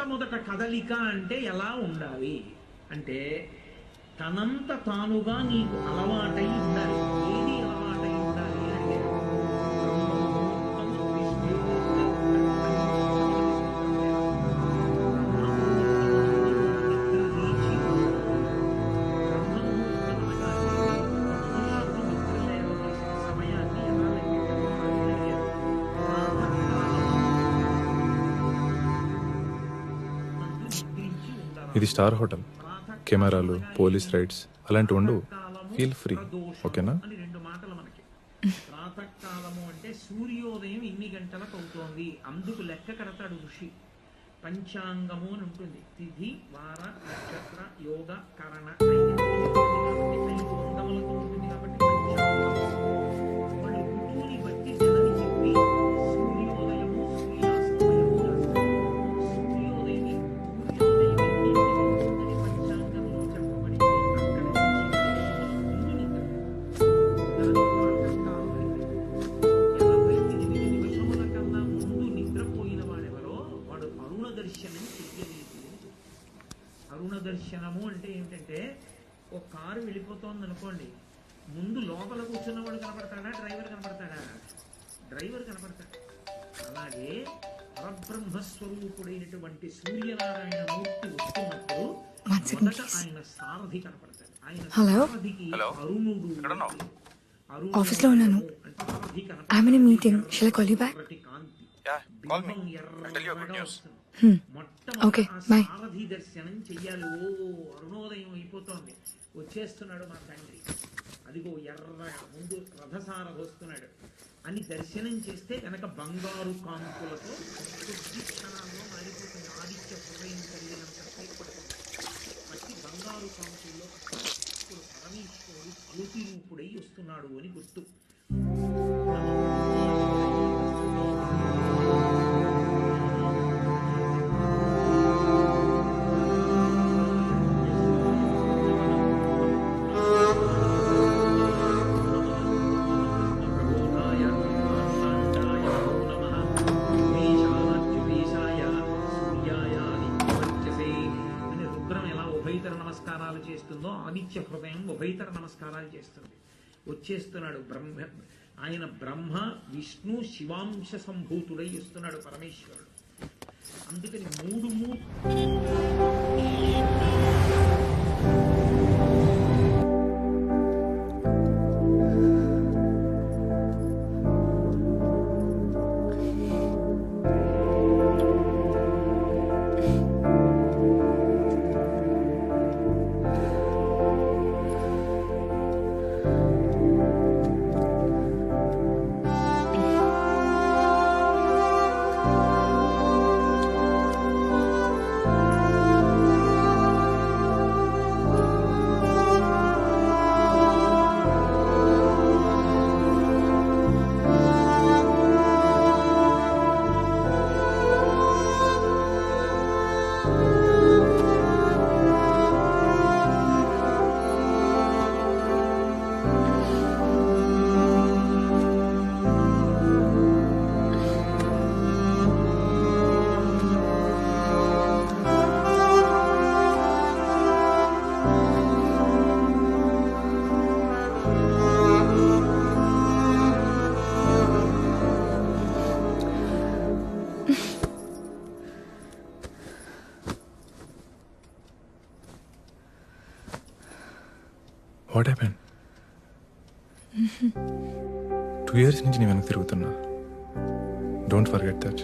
మొట్టమొదట కదలిక అంటే ఎలా ఉండాలి అంటే తనంత తానుగా నీకు అలవాటై ఉండాలి. ఏది అలవాటై ఉండాలి అంటే ఇది స్టార్ హోటల్. కెమెరాలు, పోలీస్ రైడ్స్ అలాంటివి ఉండవు. ఫీల్ ఫ్రీ, ఓకేనా? అని రెండు మాటలు మనకి. ప్రాతకాలము అంటే సూర్యోదయం ఇన్ని గంటలకు అవుతోంది, అందుకు లెక్క కడతాడు ఋషి. పంచాంగము అని ఉంటుంది. తిథి, వార, నక్షత్ర, యోగ, కరణ, 5 అంగములతో ఉంటుంది కాబట్టి పంచాంగం. వాళ్ళు ఋతువుని బట్టి నెలని చెప్పి సూర్యోదయము, సూర్యాస్తమయము రాస్తారు. సూర్యోదయం పంచాంగంలో చెప్పబడిందో అక్కడ నుంచి ముందు నిద్ర. దాని ప్రాతకాలం అంటే 48 నిమిషముల కన్నా ముందు నిద్రపోయిన వాడెవరో వాడు అరుణ దర్శనం చెయ్యలేదు. అరుణ దర్శనము అంటే ఏమిటంటే ఒక కారు వెళ్ళిపోతోంది అనుకోండి, ముందు లోపల కూర్చున్నవాడు కనపడతాడా, డ్రైవర్ కనపడతాడా? డ్రైవర్ కనపడతాడు. అలాగే పరబ్రహ్మస్వరూపుడైనటువంటి సూర్యనారాయణ మూర్తి వస్తున్నప్పుడు మొదట ఆయన సారథి కనపడతాడు. ఆయన సారథికి అరుణుడు. ఆఫీస్లో ఉన్నాను. I'm in a meeting. Shall I call you back? Okay, bye. సారథి దర్శనం చెయ్యాలి. ఓ అరుణోదయం అయిపోతోంది, వచ్చేస్తున్నాడు మా తండ్రి, అదిగో ఎర్రగా ముందు రథసారథి వస్తున్నాడు అని దర్శనం చేస్తే కనుక బంగారు కాంతులతో కొద్ది క్షణాల్లో మారిపోతుంది. ఆదిత్య హృదయం కలిగినంత సేపడుతుంది. ప్రతి బంగారు కాంతుల్లో ఇప్పుడు పరమేశ్వరుడు అలుతి రూపుడై వస్తున్నాడు అని గుర్తు. నమస్కారాలు చేస్తుందో ఆదిత్య హృదయం ఉభయతర నమస్కారాలు చేస్తుంది. వచ్చేస్తున్నాడు బ్రహ్మ. ఆయన బ్రహ్మ, విష్ణు, శివాంశ సంభూతుడై వస్తున్నాడు పరమేశ్వరుడు. అందుకని మూడు వాట్ హ్యాపెన్? 2 years నుంచి నేను వెనక్కి తిరుగుతున్నా. Don't forget that.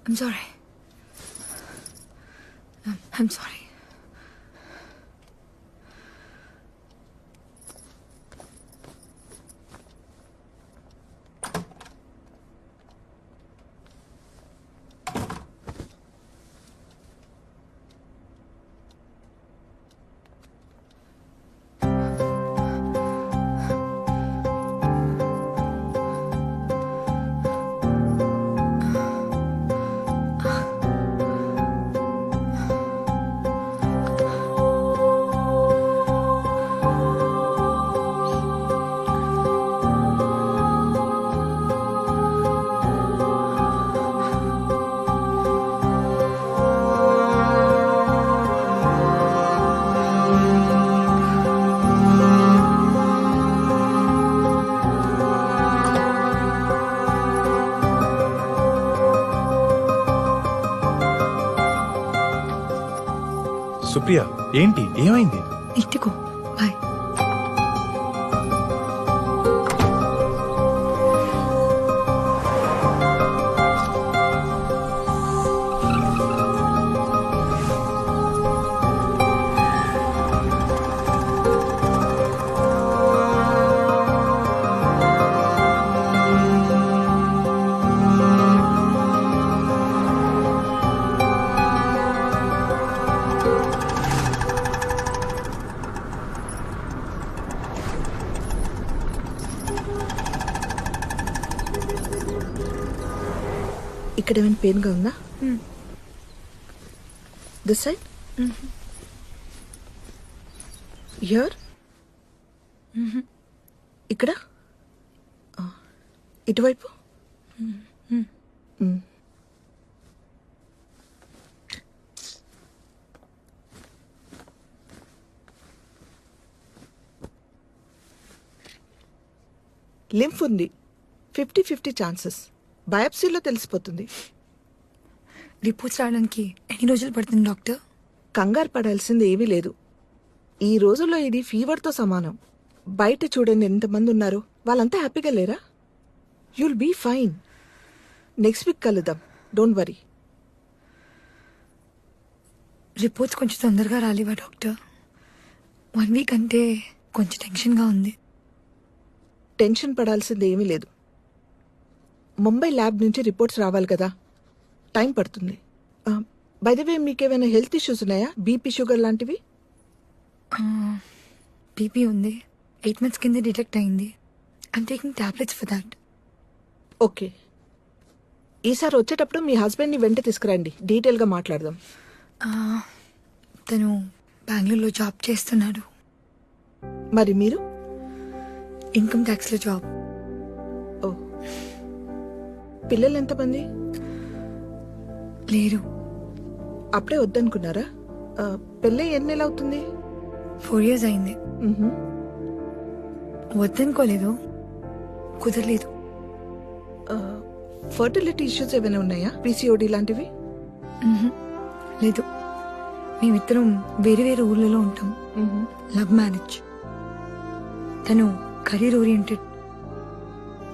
I'm sorry. I'm sorry. Supriya ఏంటి ఏమైంది? ఇంటికో బాయ్. ఇక్కడ ఏమైనా పెయిన్గా ఉందా? దిస్ సైడ్, హియర్, ఇక్కడ, ఇటువైపు. లింఫ్ ఉంది, 50-50 ఛాన్సెస్. బయాప్సీలో తెలిసిపోతుంది. రిపోర్ట్స్ రావడానికి ఎన్ని రోజులు పడుతుంది డాక్టర్? కంగారు పడాల్సింది ఏమీ లేదు. ఈ రోజుల్లో ఇది ఫీవర్తో సమానం. బయట చూడండి ఎంతమంది ఉన్నారు, వాళ్ళంతా హ్యాపీగా లేరా? You'll be fine. Next week కలుద్దాం, డోంట్ వరీ. రిపోర్ట్స్ కొంచెం తొందరగా రాలేవా డాక్టర్? 1 వీక్ అంటే కొంచెం టెన్షన్గా ఉంది. టెన్షన్ పడాల్సింది ఏమీ లేదు. ముంబై ల్యాబ్ నుంచి రిపోర్ట్స్ రావాలి కదా, టైం పడుతుంది. బై ద వే, మీకేమైనా హెల్త్ ఇష్యూస్ ఉన్నాయా? బీపీ, షుగర్ లాంటివి? బీపీ ఉంది, 8 months కింద డిటెక్ట్ అయింది. I'm taking tablets for that. Okay, ఈసారి వచ్చేటప్పుడు మీ హస్బెండ్ని వెంట తీసుకురండి, డీటెయిల్గా మాట్లాడదాం. తను బెంగళూరులో జాబ్ చేస్తున్నాడు. మరి మీరు? Income ట్యాక్స్లో job. ఓ, పిల్లలు ఎంతమంది? లేరు. అప్పుడే వద్దనుకున్నారా? పెళ్ళి ఎన్ని నెలలు అవుతుంది? 4 years అయింది. వద్దనుకోలేదు, కుదరలేదు. ఫర్టిలిటీ ఇష్యూస్ ఏమైనా ఉన్నాయా? పీసీఓడి లాంటివి? లేదు, మేమిద్దరం వేరే వేరే ఊర్లలో ఉంటాం. Love marriage. తను కెరీర్ ఓరియంటెడ్,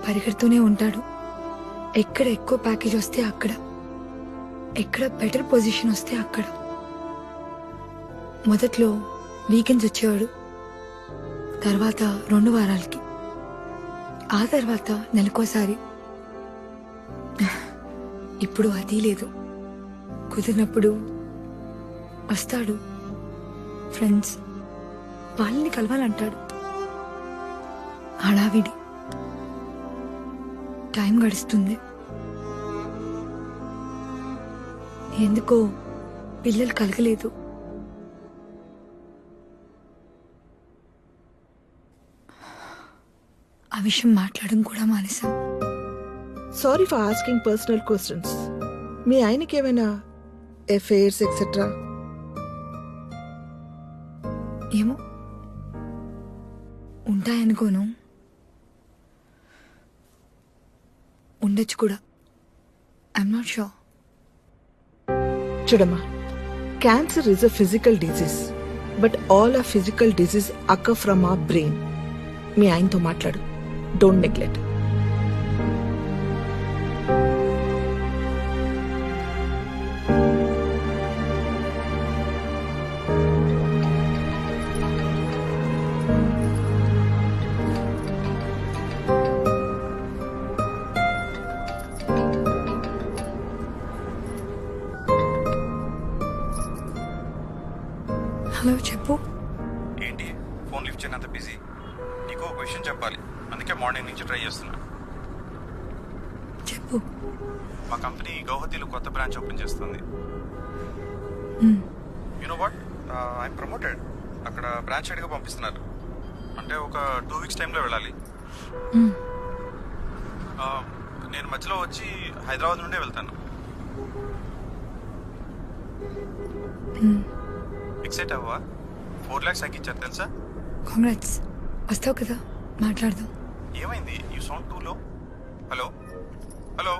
పరిగెడుతూనే ఉంటాడు. ఎక్కడ ఎక్కువ ప్యాకేజ్ వస్తే అక్కడ, ఎక్కడ బెటర్ పొజిషన్ వస్తే అక్కడ. మొదట్లో వీకెండ్స్ వచ్చేవాడు, తర్వాత 2 వారాలకి, ఆ తర్వాత నెలకోసారి. ఇప్పుడు అది లేదు. కుదిరినప్పుడు వస్తాడు. ఫ్రెండ్స్ వాళ్ళని కలవాలంటాడు. హడావిడి. టైం గడుస్తుంది. ఎందుకో పిల్లలు కలగలేదు. ఆ విషయం మాట్లాడడం కూడా మానేశాం. Sorry for asking personal questions. మీ ఆయనకి ఏమైనా ఎఫైర్స్ ఎక్సెట్రా? ఏమో, ఉంటాయనుకోను, ఉండొచ్చు కూడా. I'm not sure. చూడమ్మా, cancer is a physical disease, but all a physical disease occur from our brain. మీ ఆయనతో మాట్లాడు, డోంట్ నెగ్లెక్ట్. హలో, చెప్పు. ఏంటి ఫోన్ లిఫ్ట్ చేయనంత బిజీ? నీకు ఒక విషయం చెప్పాలి, అందుకే మార్నింగ్ నుంచి ట్రై చేస్తున్నా. చెప్పు. మా కంపెనీ గౌహతిలో కొత్త బ్రాంచ్ ఓపెన్ చేస్తుంది. You know what, I'm promoted. అక్కడ బ్రాంచ్ హెడ్గా పంపిస్తున్నారు. అంటే ఒక 2 weeks టైంలో వెళ్ళాలి. నేను మధ్యలో వచ్చి హైదరాబాద్ నుండే వెళ్తాను. ఫిక్సెట్ అవ్వా? 4 lakhs తగ్గించారు తెలుసా? కాంగ్రాట్స్. వస్తావు కదా, మాట్లాడదాం. ఏమైంది? యూ సౌండ్ టూ లో. Hello hello